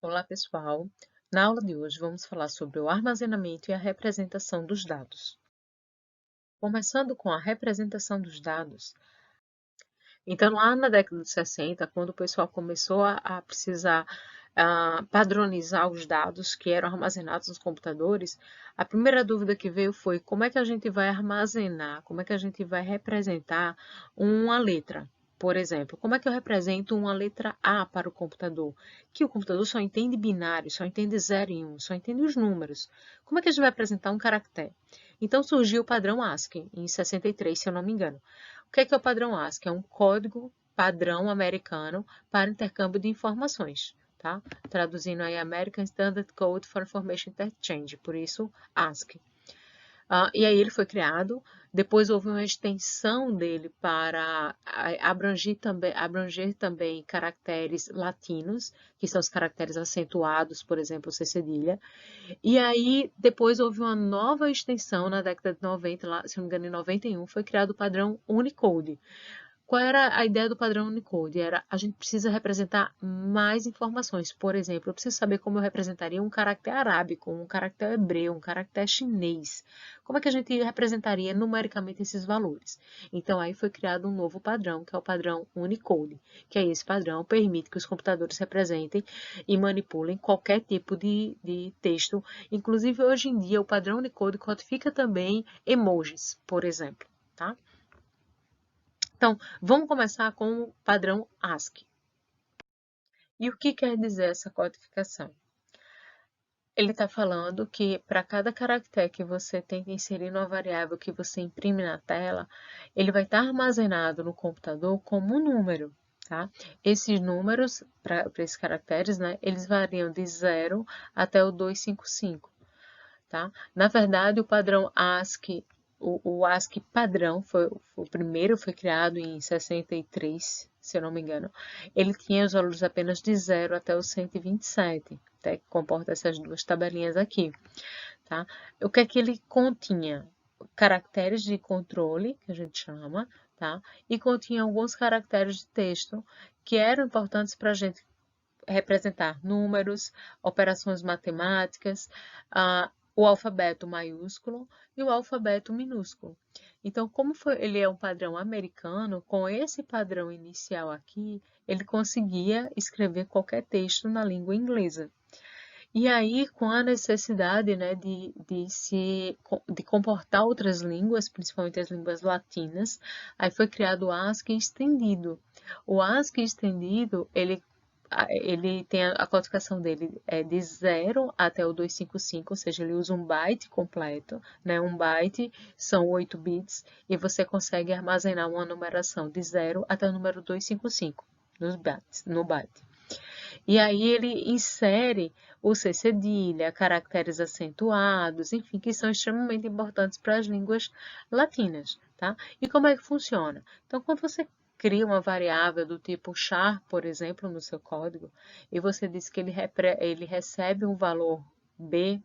Olá, pessoal! Na aula de hoje vamos falar sobre o armazenamento e a representação dos dados. Começando com a representação dos dados. Então, lá na década de 60, quando o pessoal começou a precisar padronizar os dados que eram armazenados nos computadores, a primeira dúvida que veio foi como é que a gente vai armazenar, como é que a gente vai representar uma letra. Por exemplo, como é que eu represento uma letra A para o computador? Que o computador só entende binário, só entende 0 e 1, só entende os números. Como é que a gente vai apresentar um caractere? Então surgiu o padrão ASCII, em 63, se eu não me engano. O que é o padrão ASCII? É um código padrão americano para intercâmbio de informações, tá? Traduzindo aí American Standard Code for Information Interchange, por isso ASCII. E aí ele foi criado, depois houve uma extensão dele para abranger também caracteres latinos, que são os caracteres acentuados, por exemplo, C cedilha. E aí depois houve uma nova extensão na década de 90, lá, se não me engano, em 91, foi criado o padrão Unicode. Qual era a ideia do padrão Unicode? Era a gente precisa representar mais informações. Por exemplo, eu preciso saber como eu representaria um caractere arábico, um caractere hebreu, um caractere chinês. Como é que a gente representaria numericamente esses valores? Então, aí foi criado um novo padrão, que é o padrão Unicode, que é esse padrão permite que os computadores representem e manipulem qualquer tipo de texto. Inclusive, hoje em dia, o padrão Unicode codifica também emojis, por exemplo, tá? Então, vamos começar com o padrão ASCII. E o que quer dizer essa codificação? Ele está falando que para cada caractere que você tem que inserir numa variável que você imprime na tela, ele vai estar armazenado no computador como um número, tá? Esses números, para esses caracteres, né, eles variam de 0 até o 255, tá? Na verdade, o padrão ASCII, o ASCII padrão, o primeiro foi criado em 63, se eu não me engano. Ele tinha os valores apenas de 0 até o 127, até que comporta essas duas tabelinhas aqui, tá? O que é que ele continha? Caracteres de controle, que a gente chama, tá? E continha alguns caracteres de texto que eram importantes para a gente representar números, operações matemáticas, o alfabeto maiúsculo e o alfabeto minúsculo. Então, ele é um padrão americano, com esse padrão inicial aqui, ele conseguia escrever qualquer texto na língua inglesa. E aí, com a necessidade, né, de comportar outras línguas, principalmente as línguas latinas, aí foi criado o ASCII estendido. O ASCII estendido, ele tem a codificação dele é de 0 até o 255, ou seja, ele usa um byte completo, né? Um byte são 8 bits e você consegue armazenar uma numeração de 0 até o número 255 no byte. E aí ele insere o C cedilha, caracteres acentuados, enfim, que são extremamente importantes para as línguas latinas, tá? E como é que funciona? Então, quando você cria uma variável do tipo char, por exemplo, no seu código, e você diz que ele recebe um valor B,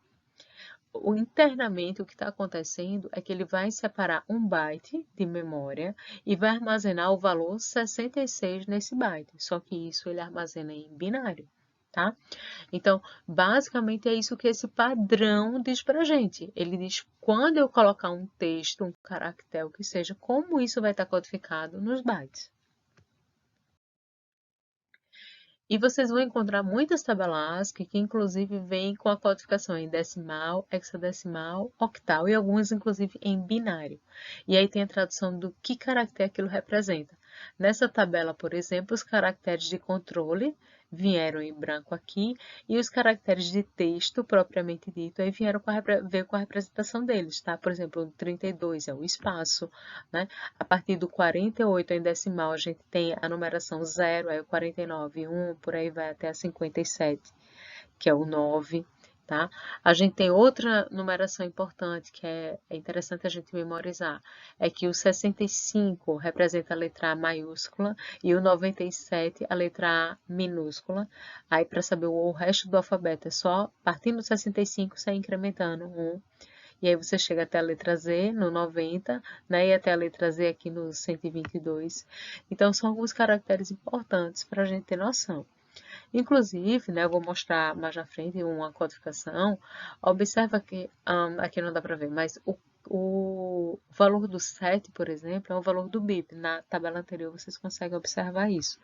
internamente o que está acontecendo é que ele vai separar um byte de memória e vai armazenar o valor 66 nesse byte, só que isso ele armazena em binário, tá? Então, basicamente é isso que esse padrão diz para a gente. Ele diz quando eu colocar um texto, um caractere, o que seja, como isso vai estar codificado nos bytes. E vocês vão encontrar muitas tabelas ASCII que inclusive vêm com a codificação em decimal, hexadecimal, octal e algumas inclusive em binário. E aí tem a tradução do que caractere aquilo representa. Nessa tabela, por exemplo, os caracteres de controle vieram em branco aqui e os caracteres de texto propriamente dito aí veio com a representação deles, tá? Por exemplo, o 32 é o espaço, né? A partir do 48 em decimal a gente tem a numeração 0, aí o 49, 1, por aí vai até a 57, que é o 9. Tá? A gente tem outra numeração importante que é interessante a gente memorizar, é que o 65 representa a letra A maiúscula e o 97 a letra A minúscula. Aí para saber o resto do alfabeto é só partindo do 65 sair incrementando 1. E aí você chega até a letra Z no 90, né? E até a letra Z aqui no 122. Então são alguns caracteres importantes para a gente ter noção. Inclusive, né, eu vou mostrar mais na frente uma codificação. Observa que, aqui não dá para ver, mas o valor do 7, por exemplo, é o valor do BIP. Na tabela anterior vocês conseguem observar isso.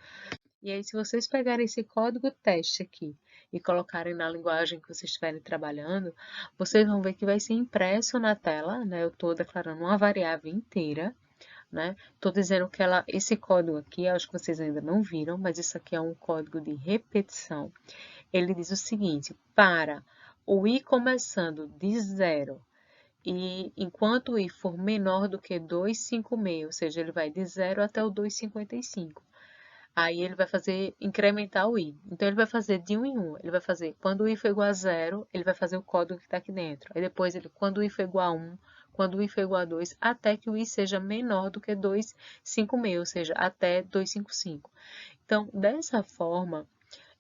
E aí, se vocês pegarem esse código teste aqui e colocarem na linguagem que vocês estiverem trabalhando, vocês vão ver que vai ser impresso na tela, né? Eu estou declarando uma variável inteira, né? Estou dizendo que esse código aqui, acho que vocês ainda não viram, mas isso aqui é um código de repetição. Ele diz o seguinte: para o i começando de 0 e enquanto o i for menor do que 256, ou seja, ele vai de 0 até o 255. Aí ele vai fazer incrementar o i. Então ele vai fazer de 1 em 1. Ele vai fazer quando o i for igual a 0, ele vai fazer o código que está aqui dentro. Aí depois quando o i for igual a 1, quando o i for igual a 2, até que o i seja menor do que 256, ou seja, até 255. Então, dessa forma,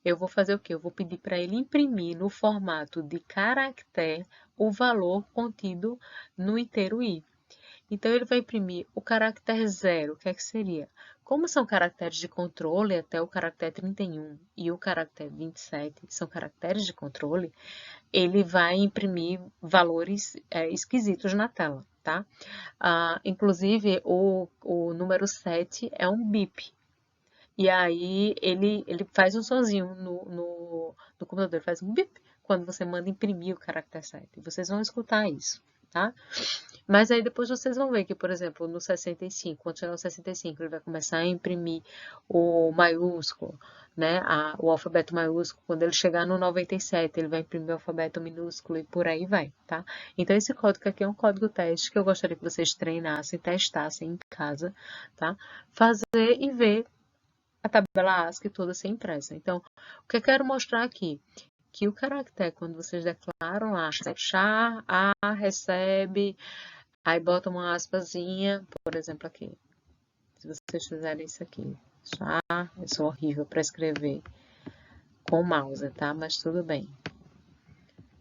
eu vou fazer o quê? Eu vou pedir para ele imprimir no formato de caractere o valor contido no inteiro i. Então, ele vai imprimir o caractere 0. O que é que seria? Como são caracteres de controle, até o caractere 31 e o caractere 27 são caracteres de controle, ele vai imprimir valores esquisitos na tela, tá? Inclusive, o número 7 é um bip. E aí, ele faz um sonzinho no computador, ele faz um bip quando você manda imprimir o caractere 7. Vocês vão escutar isso, tá? Mas aí depois vocês vão ver que, por exemplo, no 65, quando chegar no 65, ele vai começar a imprimir o maiúsculo, né? O alfabeto maiúsculo. Quando ele chegar no 97, ele vai imprimir o alfabeto minúsculo e por aí vai, tá? Então, esse código aqui é um código teste que eu gostaria que vocês treinassem, testassem em casa, tá? Fazer e ver a tabela ASCII toda ser impressa. Então, o que eu quero mostrar aqui? Que o caractere, quando vocês declaram lá, char, a, recebe, aí bota uma aspazinha, por exemplo, aqui. Se vocês fizerem isso aqui, char, eu sou horrível para escrever com o mouse, tá? Mas tudo bem.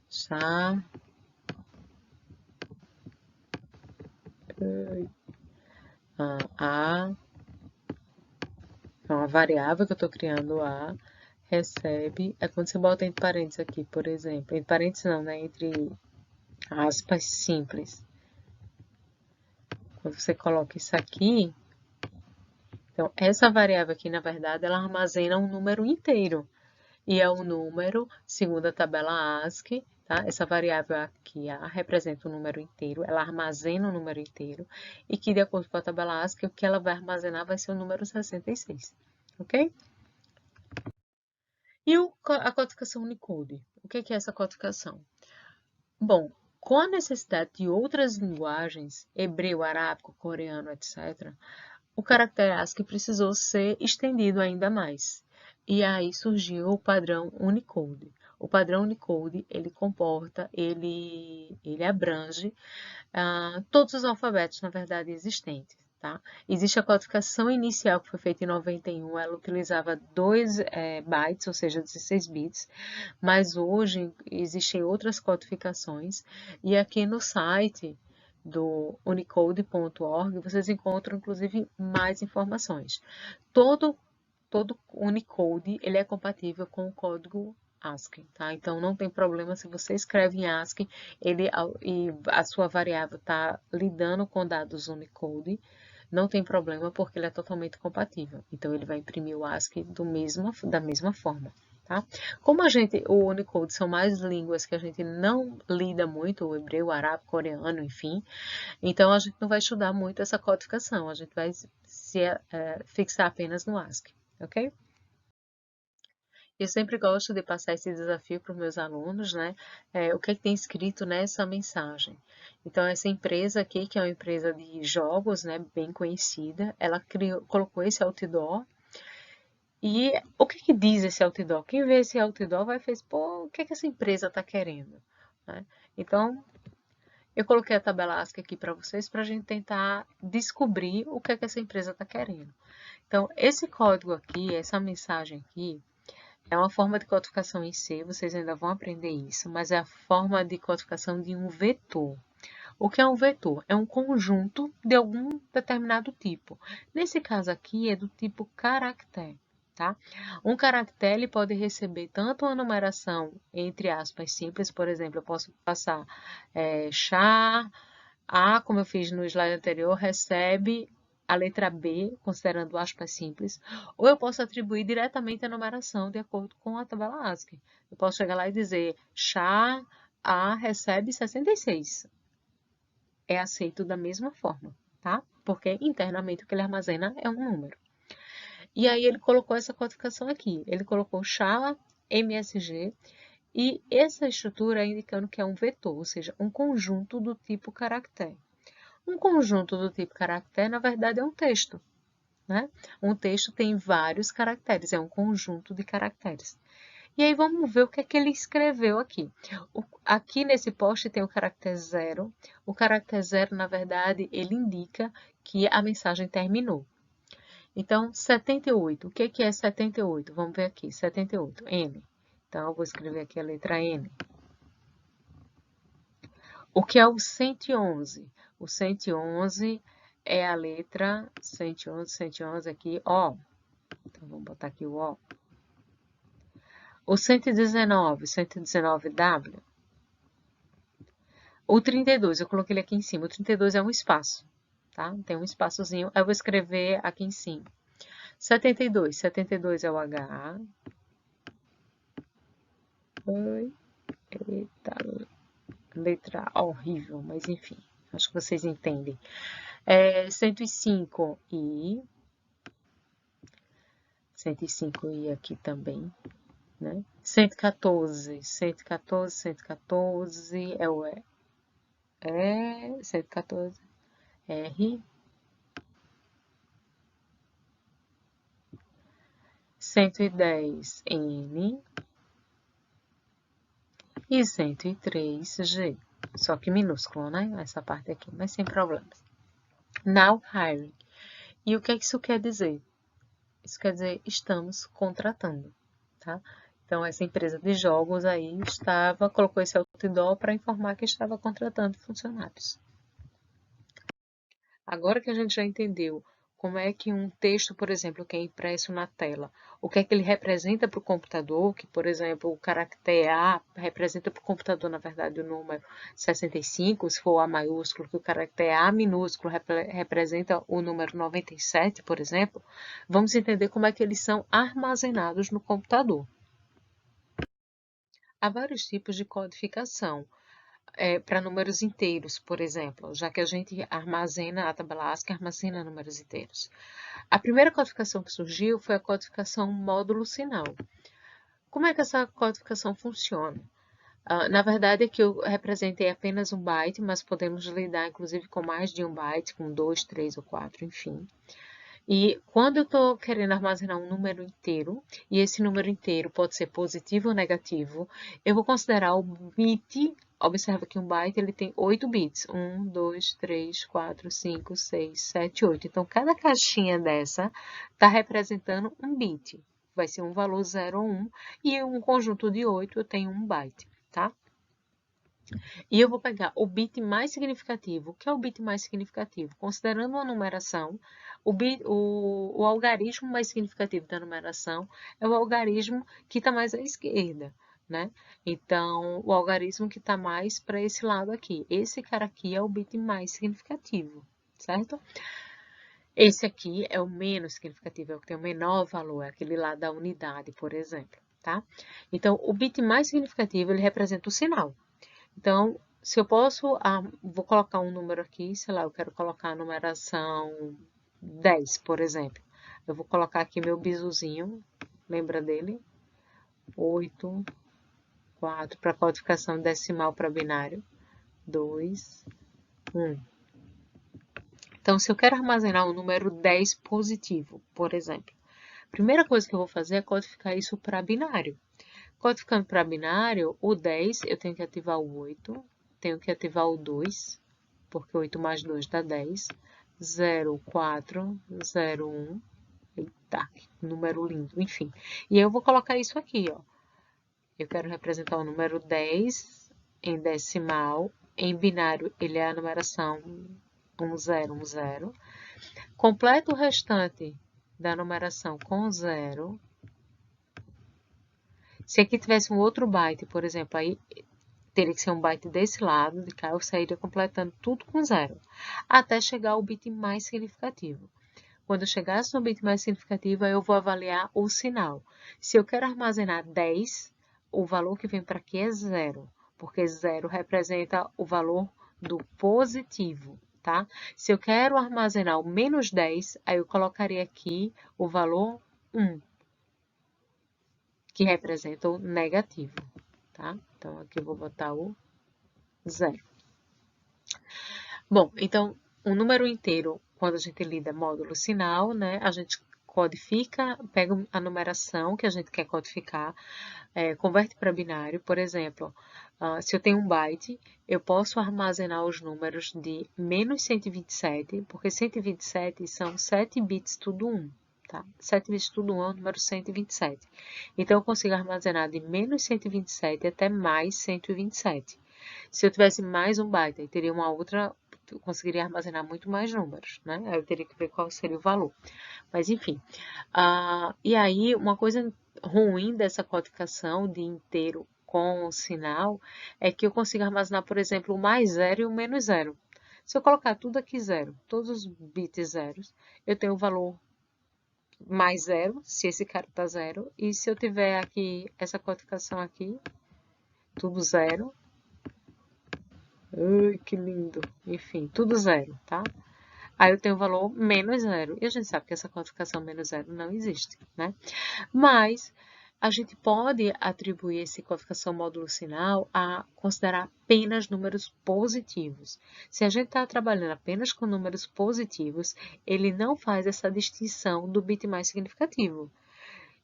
Char, a, é uma variável que eu estou criando, a, recebe, é quando você bota entre parênteses aqui, por exemplo, entre parênteses não, né? Entre aspas simples. Quando você coloca isso aqui, então essa variável aqui, na verdade, ela armazena um número inteiro. E é um número, segundo a tabela ASCII, tá? Essa variável aqui, A, representa um número inteiro, ela armazena um número inteiro, e que, de acordo com a tabela ASCII, o que ela vai armazenar vai ser o número 66, ok? E a codificação Unicode? O que é essa codificação? Bom, com a necessidade de outras linguagens, hebreu, arábico, coreano, etc., o caractere ASCII precisou ser estendido ainda mais. E aí surgiu o padrão Unicode. O padrão Unicode, ele comporta, ele abrange todos os alfabetos, na verdade, existentes. Tá? Existe a codificação inicial, que foi feita em 91, ela utilizava 2 bytes, ou seja, 16 bits, mas hoje existem outras codificações, e aqui no site do unicode.org vocês encontram, inclusive, mais informações. Todo Unicode ele é compatível com o código ASCII, tá? Então, não tem problema se você escreve em ASCII e a sua variável está lidando com dados Unicode, não tem problema porque ele é totalmente compatível. Então, ele vai imprimir o ASCII da mesma forma, tá? Como o Unicode são mais línguas que a gente não lida muito, o hebreu, o arábico, o coreano, enfim, então a gente não vai estudar muito essa codificação, a gente vai se fixar apenas no ASCII, ok? Eu sempre gosto de passar esse desafio para os meus alunos, né? O que é que tem escrito nessa mensagem? Então, essa empresa aqui, que é uma empresa de jogos, né, bem conhecida, ela colocou esse outdoor. E o que que diz esse outdoor? Quem vê esse outdoor vai fazer, pô, o que é que essa empresa está querendo? Né? Então, eu coloquei a tabela ASCII aqui para vocês para a gente tentar descobrir o que é que essa empresa está querendo. Então, esse código aqui, essa mensagem aqui, é uma forma de codificação em C, vocês ainda vão aprender isso, mas é a forma de codificação de um vetor. O que é um vetor? É um conjunto de algum determinado tipo. Nesse caso aqui, é do tipo caractere. tá? Um caractere ele pode receber tanto uma numeração entre aspas simples, por exemplo, eu posso passar chá, A, como eu fiz no slide anterior, recebe a letra B, considerando aspas simples, ou eu posso atribuir diretamente a numeração de acordo com a tabela ASCII. Eu posso chegar lá e dizer chá A recebe 66. É aceito da mesma forma, tá? Porque internamente o que ele armazena é um número. E aí ele colocou essa codificação aqui. Ele colocou chá, MSG, e essa estrutura é indicando que é um vetor, ou seja, um conjunto do tipo caractere. Um conjunto do tipo caractere, na verdade, é um texto, né? Um texto tem vários caracteres, é um conjunto de caracteres. E aí vamos ver o que é que ele escreveu aqui. Aqui nesse post tem o caractere 0. O caractere 0, na verdade, ele indica que a mensagem terminou. Então, 78. O que é 78? Vamos ver aqui. 78, N. Então, eu vou escrever aqui a letra N. O que é o 111? O 111 é a letra 111 aqui, O. Então, vamos botar aqui o O. O 119W. O 32, eu coloquei ele aqui em cima. O 32 é um espaço, tá? Tem um espaçozinho. Eu vou escrever aqui em cima. 72 é o H. Oi, eita, letra horrível, mas enfim, acho que vocês entendem. 105 I. 105 I aqui também, né? 114 é o 114 R. 110 N e 103 G. Só que minúsculo, né? Essa parte aqui, mas sem problemas. Now hiring. E o que é que isso quer dizer? Isso quer dizer estamos contratando, tá? Então, essa empresa de jogos aí colocou esse outdoor para informar que estava contratando funcionários. Agora que a gente já entendeu como é que um texto, por exemplo, que é impresso na tela, o que é que ele representa para o computador, que, por exemplo, o caractere A representa para o computador, na verdade, o número 65, se for A maiúsculo, que o caractere A minúsculo representa o número 97, por exemplo, vamos entender como é que eles são armazenados no computador. Há vários tipos de codificação. Para números inteiros, por exemplo, já que a gente armazena, a tabela ASCII armazena números inteiros. A primeira codificação que surgiu foi a codificação módulo sinal. Como é que essa codificação funciona? Na verdade, aqui eu representei apenas um byte, mas podemos lidar inclusive com mais de um byte, com 2, 3 ou 4, enfim. E quando eu estou querendo armazenar um número inteiro, e esse número inteiro pode ser positivo ou negativo, eu vou considerar o bit. Observa que um byte ele tem 8 bits. 1, 2, 3, 4, 5, 6, 7, 8. Então, cada caixinha dessa está representando um bit. Vai ser um valor 0 ou 1. E um conjunto de 8 eu tenho um byte, tá? E eu vou pegar o bit mais significativo. O que é o bit mais significativo? Considerando uma numeração, o algarismo mais significativo da numeração é o algarismo que está mais à esquerda, né? Então, o algarismo que está mais para esse lado aqui. Esse cara aqui é o bit mais significativo, certo? Esse aqui é o menos significativo, é o que tem o menor valor, é aquele lá da unidade, por exemplo, tá? Então, o bit mais significativo, ele representa o sinal. Então, se eu posso, vou colocar um número aqui, sei lá, eu quero colocar a numeração 10, por exemplo. Eu vou colocar aqui meu bizuzinho, lembra dele? 8, 4, para codificação decimal para binário. 2, 1. Então, se eu quero armazenar o número 10 positivo, por exemplo, a primeira coisa que eu vou fazer é codificar isso para binário. Codificando para binário, o 10 eu tenho que ativar o 8, tenho que ativar o 2, porque 8 mais 2 dá 10, 0, 4, 0, 1, eita, que número lindo, enfim. E eu vou colocar isso aqui, ó. Eu quero representar o número 10 em decimal, em binário ele é a numeração 1010. Completa o restante da numeração com 0. Se aqui tivesse um outro byte, por exemplo, aí teria que ser um byte desse lado, de cá eu sairia completando tudo com 0, até chegar ao bit mais significativo. Quando eu chegasse no bit mais significativo, aí eu vou avaliar o sinal. Se eu quero armazenar 10, o valor que vem para aqui é 0, porque 0 representa o valor do positivo, tá? Se eu quero armazenar o menos 10, aí eu colocaria aqui o valor 1, que representa o negativo, tá? Então, aqui eu vou botar o 0. Bom, então, um número inteiro, quando a gente lida módulo sinal, né, a gente codifica, pega a numeração que a gente quer codificar, converte para binário. Por exemplo, se eu tenho um byte, eu posso armazenar os números de menos 127, porque 127 são 7 bits tudo 1. Tá? 7 bits tudo 1 é o número 127. Então, eu consigo armazenar de menos 127 até mais 127. Se eu tivesse mais um byte, aí teria uma outra, eu conseguiria armazenar muito mais números, né? Aí eu teria que ver qual seria o valor. Mas, enfim. E aí, uma coisa ruim dessa codificação de inteiro com sinal é que eu consigo armazenar, por exemplo, o mais 0 e o menos 0. Se eu colocar tudo aqui 0, todos os bits zeros, eu tenho o valor mais 0, se esse cara está 0. E se eu tiver aqui, essa codificação aqui, tudo 0. Ai, que lindo. Enfim, tudo 0, tá? Aí eu tenho o valor menos 0. E a gente sabe que essa quantificação menos 0 não existe, né? Mas a gente pode atribuir essa quantificação módulo sinal a considerar apenas números positivos. Se a gente está trabalhando apenas com números positivos, ele não faz essa distinção do bit mais significativo.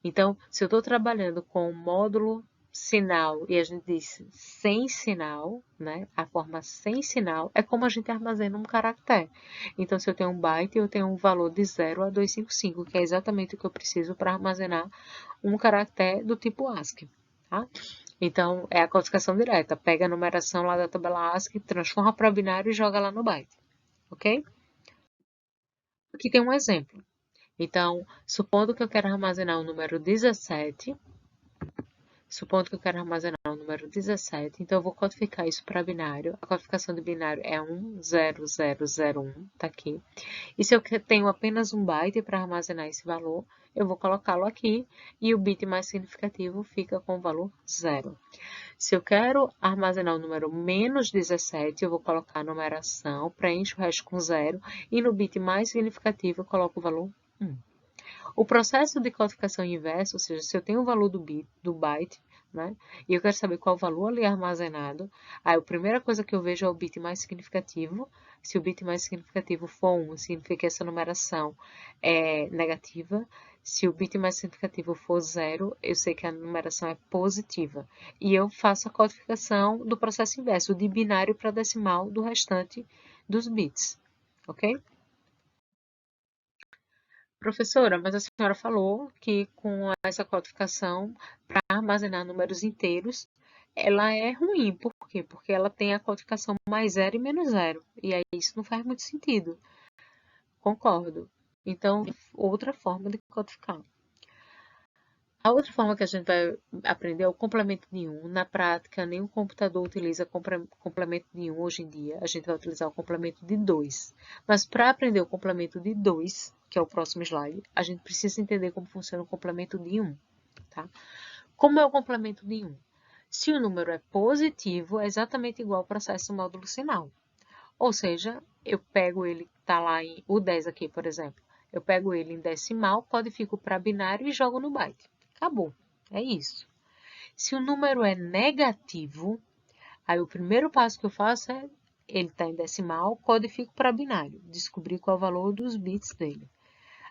Então, se eu estou trabalhando com módulo sinal e a gente diz sem sinal, né? A forma sem sinal é como a gente armazena um caractere. Então, se eu tenho um byte, eu tenho um valor de 0 a 255, que é exatamente o que eu preciso para armazenar um caractere do tipo ASCII, tá? Então, é a codificação direta. Pega a numeração lá da tabela ASCII, transforma para binário e joga lá no byte, ok? Aqui tem um exemplo. Então, supondo que eu quero armazenar o número 17, supondo que eu quero armazenar o número 17, então eu vou codificar isso para binário. A codificação de binário é 10001, tá aqui. E se eu tenho apenas um byte para armazenar esse valor, eu vou colocá-lo aqui e o bit mais significativo fica com o valor 0. Se eu quero armazenar o número menos 17, eu vou colocar a numeração, preencho o resto com 0 e no bit mais significativo eu coloco o valor 1. O processo de codificação inversa, ou seja, se eu tenho o valor do byte, né, e eu quero saber qual o valor ali armazenado, aí a primeira coisa que eu vejo é o bit mais significativo. Se o bit mais significativo for 1, significa que essa numeração é negativa. Se o bit mais significativo for 0, eu sei que a numeração é positiva. E eu faço a codificação do processo inverso, de binário para decimal do restante dos bits, ok? Professora, mas a senhora falou que com essa codificação, para armazenar números inteiros, ela é ruim. Por quê? Porque ela tem a codificação mais 0 e menos 0. E aí isso não faz muito sentido. Concordo. Então, outra forma de codificar. A outra forma que a gente vai aprender é o complemento de 1. Na prática, nenhum computador utiliza complemento de 1 hoje em dia. A gente vai utilizar o complemento de 2. Mas para aprender o complemento de 2, que é o próximo slide, a gente precisa entender como funciona o complemento de 1. Tá? Como é o complemento de 1? Se o número é positivo, é exatamente igual ao processo módulo sinal. Ou seja, eu pego ele, está lá em o 10 aqui, por exemplo. Eu pego ele em decimal, codifico para binário e jogo no byte. Acabou. É isso. Se o número é negativo, aí o primeiro passo que eu faço é, ele está em decimal, codifico para binário, descobrir qual é o valor dos bits dele.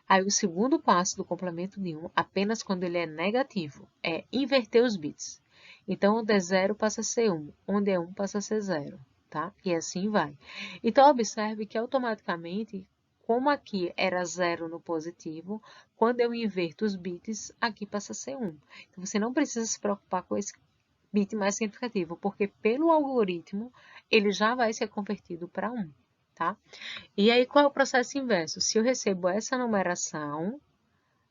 Aí o segundo passo do complemento de 1, apenas quando ele é negativo, é inverter os bits. Então, onde é 0 passa a ser 1, onde é 1 passa a ser 0, tá? E assim vai. Então, observe que automaticamente, como aqui era 0 no positivo, quando eu inverto os bits, aqui passa a ser 1. Então, você não precisa se preocupar com esse bit mais significativo, porque pelo algoritmo, ele já vai ser convertido para 1, tá? E aí, qual é o processo inverso? Se eu recebo essa numeração,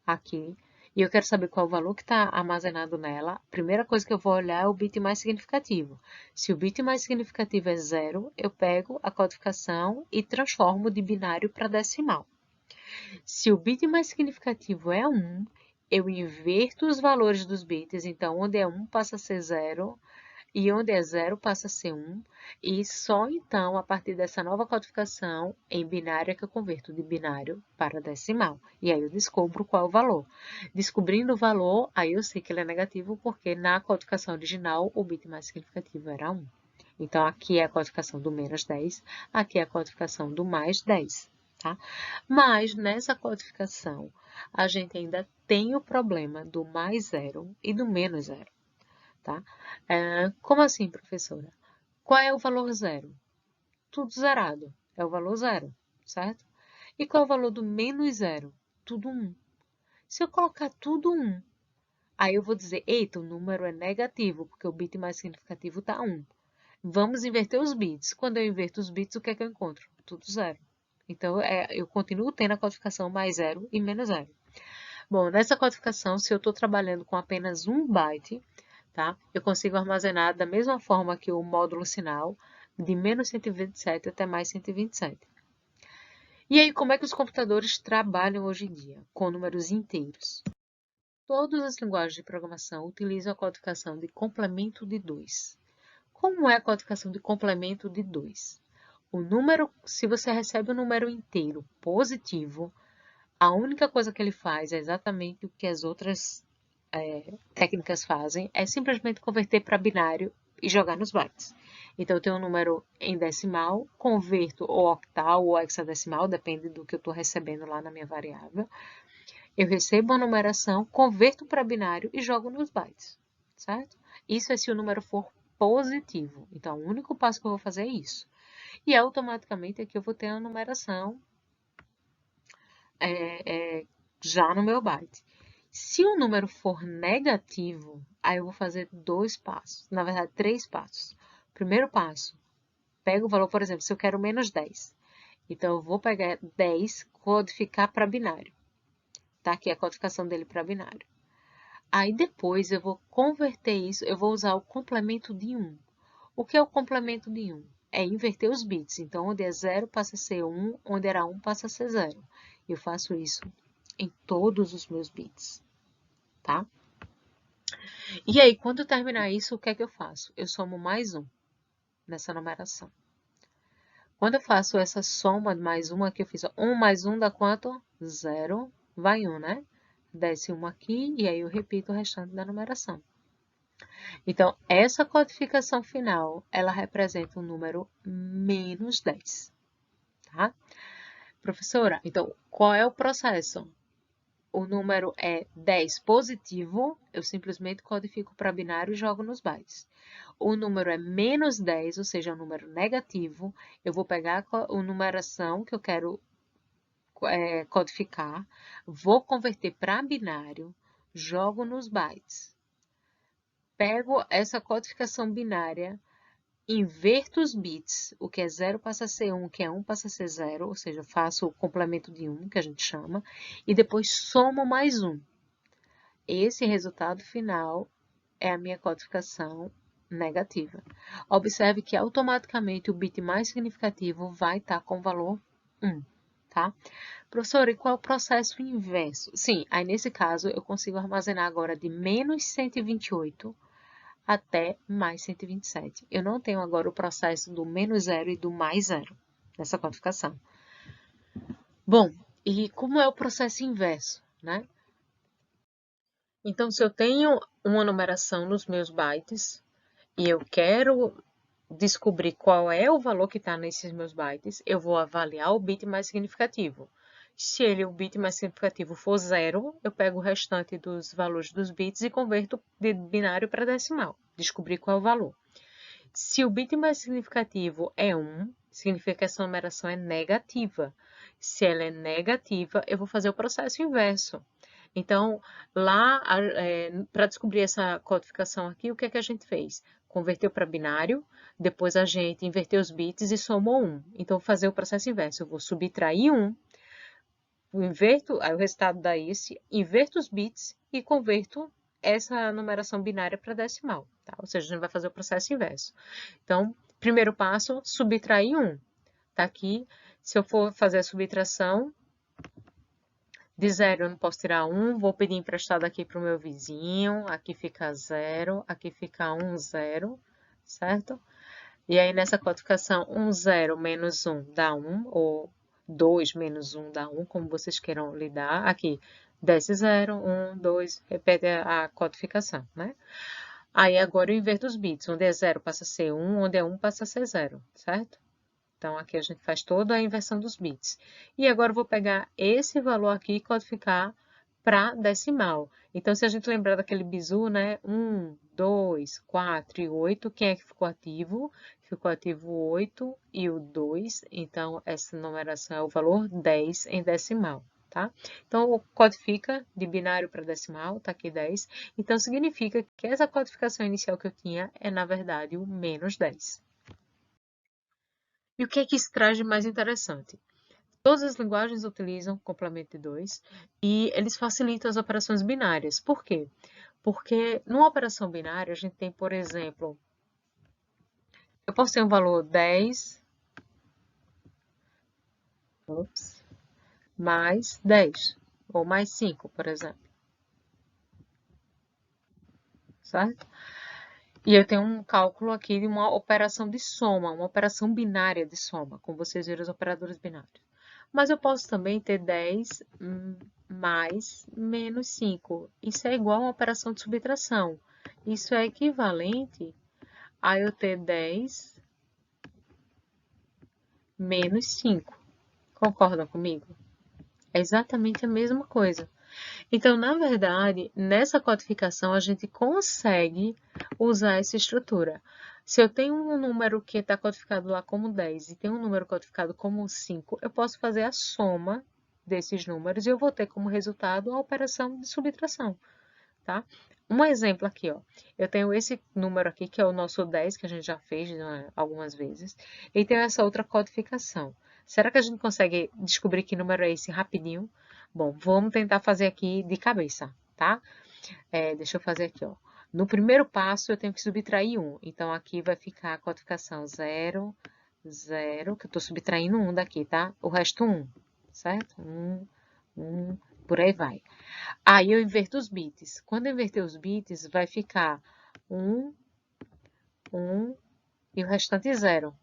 aqui, e eu quero saber qual o valor que está armazenado nela. A primeira coisa que eu vou olhar é o bit mais significativo. Se o bit mais significativo é 0, eu pego a codificação e transformo de binário para decimal. Se o bit mais significativo é 1, eu inverto os valores dos bits, então onde é 1 passa a ser 0, e onde é 0 passa a ser 1, e só então, a partir dessa nova codificação, em binário é que eu converto de binário para decimal. E aí eu descubro qual é o valor. Descobrindo o valor, aí eu sei que ele é negativo, porque na codificação original o bit mais significativo era 1. Então, aqui é a codificação do menos 10, aqui é a codificação do mais 10. Tá? Mas nessa codificação, a gente ainda tem o problema do mais 0 e do menos 0. Tá? Como assim, professora? Qual é o valor 0? Tudo zerado. É o valor 0, certo? E qual é o valor do menos 0? Tudo 1. Se eu colocar tudo 1, aí eu vou dizer, eita, o número é negativo, porque o bit mais significativo está 1. Vamos inverter os bits. Quando eu inverto os bits, o que é que eu encontro? Tudo 0. Então, eu continuo tendo a codificação mais 0 e menos 0. Bom, nessa codificação, se eu estou trabalhando com apenas 1 byte, tá? Eu consigo armazenar da mesma forma que o módulo sinal, de menos 127 até mais 127. E aí, como é que os computadores trabalham hoje em dia? Com números inteiros. Todas as linguagens de programação utilizam a codificação de complemento de 2. Como é a codificação de complemento de 2? O número, se você recebe um número inteiro positivo, a única coisa que ele faz é exatamente o que as outras técnicas fazem, é simplesmente converter para binário e jogar nos bytes. Então, eu tenho um número em decimal, converto ou octal ou hexadecimal, depende do que eu estou recebendo lá na minha variável. Eu recebo a numeração, converto para binário e jogo nos bytes, certo? Isso é se o número for positivo. Então, o único passo que eu vou fazer é isso. E automaticamente aqui eu vou ter a numeração já no meu byte. Se o número for negativo, aí eu vou fazer 2 passos, na verdade 3 passos. Primeiro passo, pego o valor, por exemplo, se eu quero menos 10. Então, eu vou pegar 10, codificar para binário. Tá aqui a codificação dele para binário. Aí depois eu vou converter isso, eu vou usar o complemento de 1. O que é o complemento de 1? É inverter os bits. Então, onde é 0 passa a ser 1, onde era 1 passa a ser 0. Eu faço isso em todos os meus bits, tá? E aí, quando terminar isso, o que é que eu faço? Eu somo mais 1 nessa numeração. Quando eu faço essa soma de mais 1 aqui, eu fiz 1 mais 1 dá quanto? 0, vai 1, né? Desce 1 aqui e aí eu repito o restante da numeração. Então, essa codificação final, ela representa o número menos 10, tá? Professora, então, qual é o processo? O número é 10 positivo, eu simplesmente codifico para binário e jogo nos bytes. O número é menos 10, ou seja, um número negativo, eu vou pegar a numeração que eu quero codificar, vou converter para binário, jogo nos bytes. Pego essa codificação binária, inverto os bits, o que é 0 passa a ser 1, o que é 1 passa a ser 0, ou seja, faço o complemento de 1, que a gente chama, e depois somo mais 1. Esse resultado final é a minha codificação negativa. Observe que automaticamente o bit mais significativo vai estar com o valor 1, tá? Professora, e qual é o processo inverso? Sim, aí nesse caso eu consigo armazenar agora de menos 128 até mais 127. Eu não tenho agora o processo do menos 0 e do mais 0 nessa codificação. Bom, e como é o processo inverso, né? Então, se eu tenho uma numeração nos meus bytes e eu quero descobrir qual é o valor que está nesses meus bytes, eu vou avaliar o bit mais significativo. Se o bit mais significativo for 0, eu pego o restante dos valores dos bits e converto de binário para decimal. Descobrir qual é o valor. Se o bit mais significativo é 1, significa que essa numeração é negativa. Se ela é negativa, eu vou fazer o processo inverso. Então, lá, para descobrir essa codificação aqui, o que é que a gente fez? Converteu para binário, depois a gente inverteu os bits e somou 1. Então, vou fazer o processo inverso. Eu vou subtrair 1, inverto, aí o resultado dá esse, inverto os bits e converto essa numeração binária para decimal, tá? Ou seja, a gente vai fazer o processo inverso. Então, primeiro passo, subtrair 1. Tá aqui, se eu for fazer a subtração, de 0 eu não posso tirar 1, vou pedir emprestado aqui para o meu vizinho, aqui fica 0, aqui fica 1, 0, certo? E aí nessa codificação 1, 0 menos 1 dá 1, ou 2 menos 1 dá 1, como vocês queiram lidar. Aqui, desce 0, 1, 2, repete a codificação, né? Aí agora eu inverto os bits, onde é 0 passa a ser 1, onde é 1 passa a ser 0, certo? Então, aqui a gente faz toda a inversão dos bits. E agora eu vou pegar esse valor aqui e codificar para decimal. Então, se a gente lembrar daquele bizu, né? 1, 2, 4 e 8, quem é que ficou ativo? Ficou ativo o 8 e o 2. Então, essa numeração é o valor 10 em decimal, tá? Então, codifica de binário para decimal, tá aqui 10. Então, significa que essa codificação inicial que eu tinha é, na verdade, o menos 10. E o que é que isso traz de mais interessante? Todas as linguagens utilizam complemento de 2 e eles facilitam as operações binárias. Por quê? Porque numa operação binária a gente tem, por exemplo, eu posso ter um valor 10 mais 10, ou mais 5, por exemplo. Certo? E eu tenho um cálculo aqui de uma operação de soma, uma operação binária de soma, como vocês viram os operadores binários. Mas eu posso também ter 10 mais menos 5. Isso é igual a uma operação de subtração. Isso é equivalente a eu ter 10 menos 5. Concordam comigo? É exatamente a mesma coisa. Então, na verdade, nessa codificação, a gente consegue usar essa estrutura. Se eu tenho um número que está codificado lá como 10 e tem um número codificado como 5, eu posso fazer a soma desses números e eu vou ter como resultado a operação de subtração, tá? Um exemplo aqui, ó. Eu tenho esse número aqui, que é o nosso 10, que a gente já fez, né, algumas vezes, e tem essa outra codificação. Será que a gente consegue descobrir que número é esse rapidinho? Bom, vamos tentar fazer aqui de cabeça, tá? Deixa eu fazer aqui, ó. No primeiro passo, eu tenho que subtrair 1. Então, aqui vai ficar a codificação 0, 0, que eu estou subtraindo 1 daqui, tá? O resto 1, certo? 1, 1, por aí vai. Aí eu inverto os bits. Quando eu inverter os bits, vai ficar 1, 1 e o restante 0.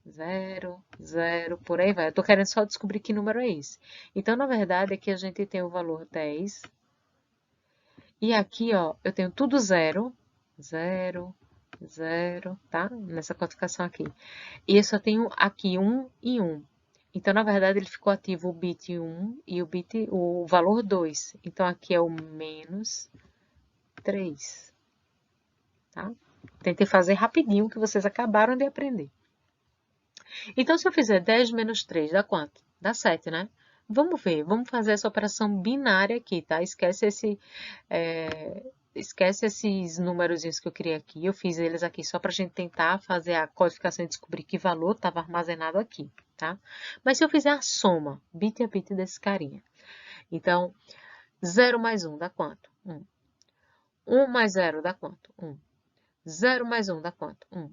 0, 0, por aí vai. Eu estou querendo só descobrir que número é esse. Então, na verdade, aqui a gente tem o valor 10. E aqui, ó, eu tenho tudo 0, 0, 0, tá? Nessa codificação aqui. E eu só tenho aqui 1 e 1. Então, na verdade, ele ficou ativo o bit 1 e o valor 2. Então, aqui é o menos 3. Tá? Tentei fazer rapidinho, que vocês acabaram de aprender. Então, se eu fizer 10 menos 3, dá quanto? Dá 7, né? Vamos ver, vamos fazer essa operação binária aqui, tá? Esquece esses númerozinhos que eu criei aqui. Eu fiz eles aqui só para a gente tentar fazer a codificação e descobrir que valor estava armazenado aqui, tá? Mas se eu fizer a soma, bit a bit desse carinha. Então, 0 mais 1 dá quanto? 1. 1 mais 0 dá quanto? 1. 0 mais 1 dá quanto? 1.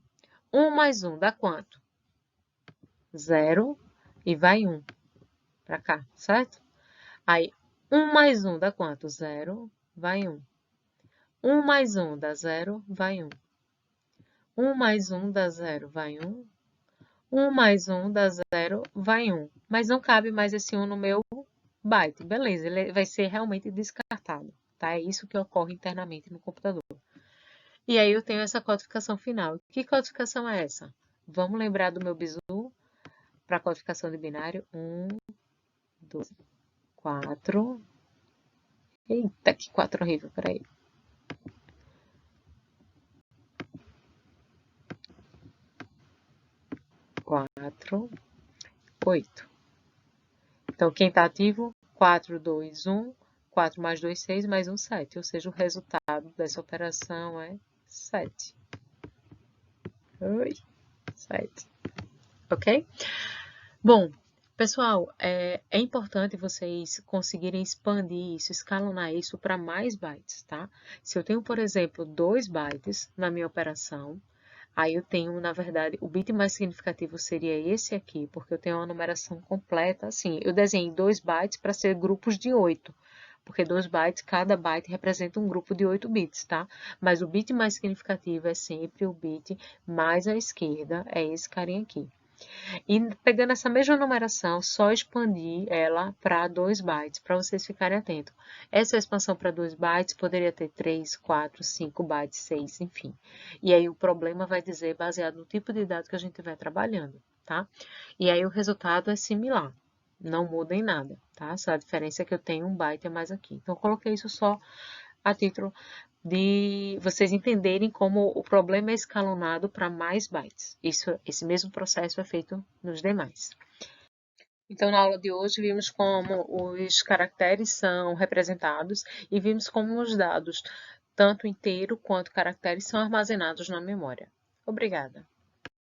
1 mais 1 dá quanto? 0 e vai 1 para cá, certo? Aí, 1 mais 1 dá quanto? 0, vai 1. 1 mais 1 dá 0, vai 1. 1 mais 1 dá 0, vai 1. 1 mais 1 dá 0, vai 1. Mas não cabe mais esse 1 no meu byte. Beleza, ele vai ser realmente descartado, tá? É isso que ocorre internamente no computador. E aí eu tenho essa codificação final. Que codificação é essa? Vamos lembrar do meu bizu para a codificação de binário. 1, 2, 4. Eita, que 4 horrível, peraí. 4, 8. Então, quem está ativo? 4, 2, 1. 4 mais 2, 6, mais 1, 7. Ou seja, o resultado dessa operação é 7. Oi, 7. Ok? Bom, Pessoal, é importante vocês conseguirem expandir isso, escalonar isso para mais bytes, tá? Se eu tenho, por exemplo, 2 bytes na minha operação, aí eu tenho, na verdade, o bit mais significativo seria esse aqui, porque eu tenho uma numeração completa, assim, eu desenhei 2 bytes para ser grupos de 8, porque 2 bytes, cada byte representa um grupo de 8 bits, tá? Mas o bit mais significativo é sempre o bit mais à esquerda, é esse carinha aqui. E pegando essa mesma numeração, só expandir ela para 2 bytes, para vocês ficarem atentos. Essa expansão para 2 bytes poderia ter 3, 4, 5 bytes, 6, enfim. E aí o problema vai dizer baseado no tipo de dado que a gente estiver trabalhando, tá? E aí o resultado é similar, não muda em nada, tá? Só a diferença é que eu tenho um byte a mais aqui. Então, eu coloquei isso só a título de vocês entenderem como o problema é escalonado para mais bytes. Esse mesmo processo é feito nos demais. Então, na aula de hoje, vimos como os caracteres são representados e vimos como os dados, tanto inteiro quanto caracteres, são armazenados na memória. Obrigada.